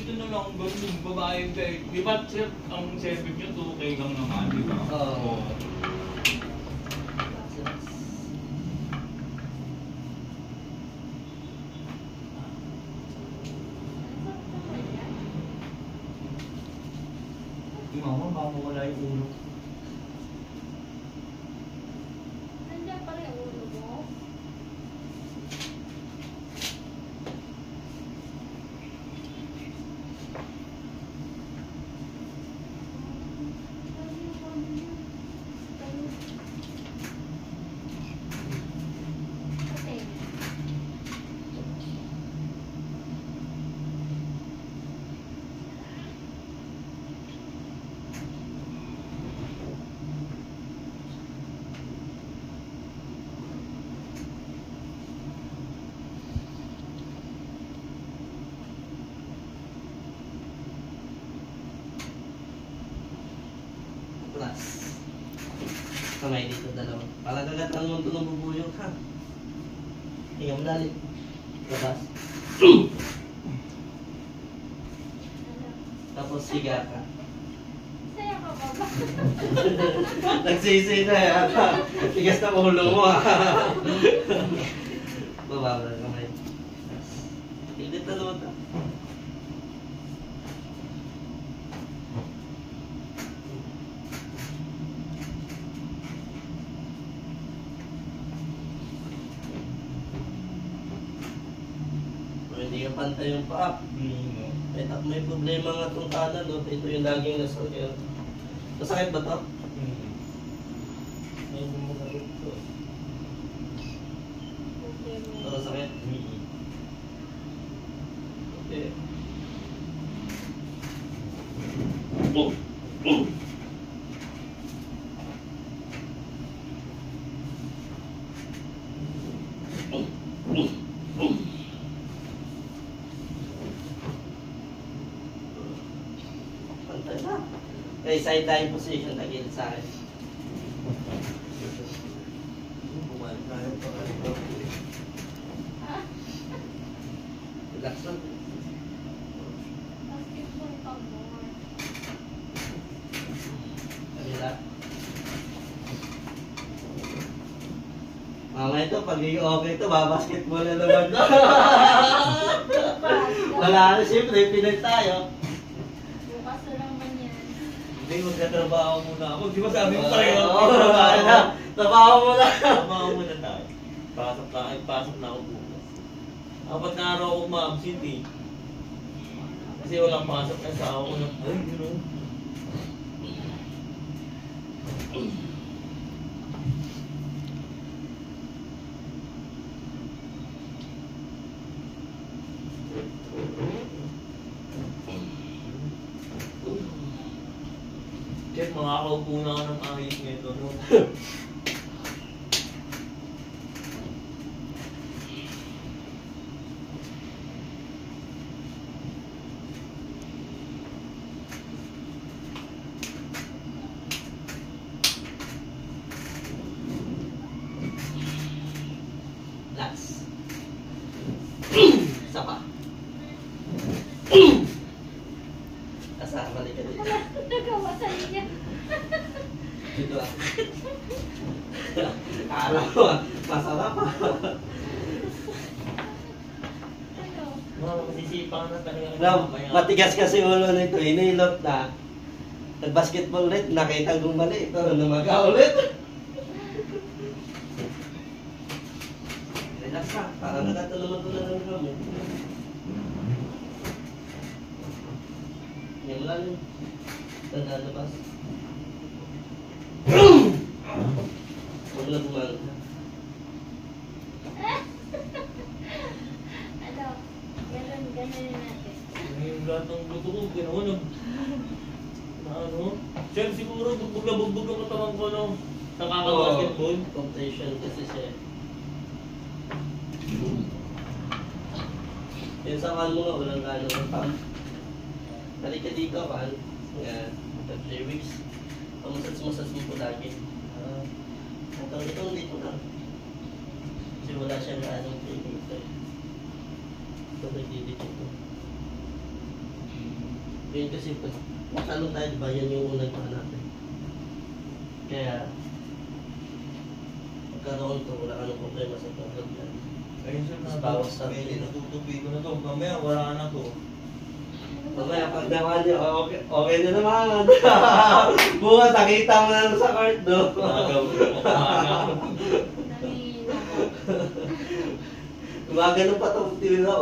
dito na lang ganun, babae kayo. Di ba sir, ang service nyo 2K lang naman, di ba? Oo. Yung mama, baka wala yung ulo. Nandiyan pala yung ulo mo. Plus. Kamay dito dalawa. Palagagatan mo ito ng bubuyog ha. Hinga mo lalim. Labas. Tapos siga ka. Saya ka ba ba? Nagsisi na yata. Tigas na ulo mo ha. Baba mo lang kamay. Pilit na naman ta. Hindi ka pantay yung paa. May problema nga itong kanan, no? Ito yung laging nasa kaya. Masakit ba ito? May bumagabit ito. Ito masakit? Okay. Pantay na. Okay, side-lying position na gilid sa akin. Bumalik na yung pagkakas. Relax lang. Basketball pa more. Kabila. Mama ito, pag okay ito, babasketball na naman to. Wala na, siyempre, pinag tayo. Bukas na naman yan. Hindi, magkatrabaho muna ako. Di ba sabi mo pareho? Oo, trabaho mo na. Trabaho muna tayo. Pasok na ako bukas. Apat na araw ako ma-absent eh. Kasi walang pasok na sa ako na, ay, gano'n. Check, makakaupo na ako ng ayos nito, no? Relax. Isa pa. Asa, balik ka dito. Nagawa sa linya. Dito ah. Akala ko ah, masarap ah. Ano? Mga masisipang na talaga. Alam, matigas kasi ulo nito, inilot na. Nag-basketball ulit, nakita gumali. Ito, namaga ulit. Relax ka, para nakatulungan-tulungan ng kami. Yan lang yun. Naglalabas. Huwag na bumalo. Ano? Ganun natin. Yung lahat ng luto ko, ginawa na ano? Sir, siguro bugbog na bugbog ang katawan ko, no? Nakaka-basketball. Competition kasi siya. Yung sa kan mo nga, walang gano'n ng pump. Balik ka dito, kan. Yan. After 3 weeks. Pamasas-masas mo po lagi. Ito dito lang. Kasi wala siyang anong training ito eh. Ito nagdidikit ito. Yun kasi, matalong tayo, diba? Yan yung unang pa natin. Kaya, pagkaroon to, wala ka ng problema sa tuhod yan. Ayun sir, Mas bawas na. may tinututupi ko na to. Mamaya wala na to. Mamaya pag nakuha niyo, okay, okay na naman. Bukas, nakita mo na sa court, no? Magaw. Nanginginig ako. Gumagano pa itong tilo.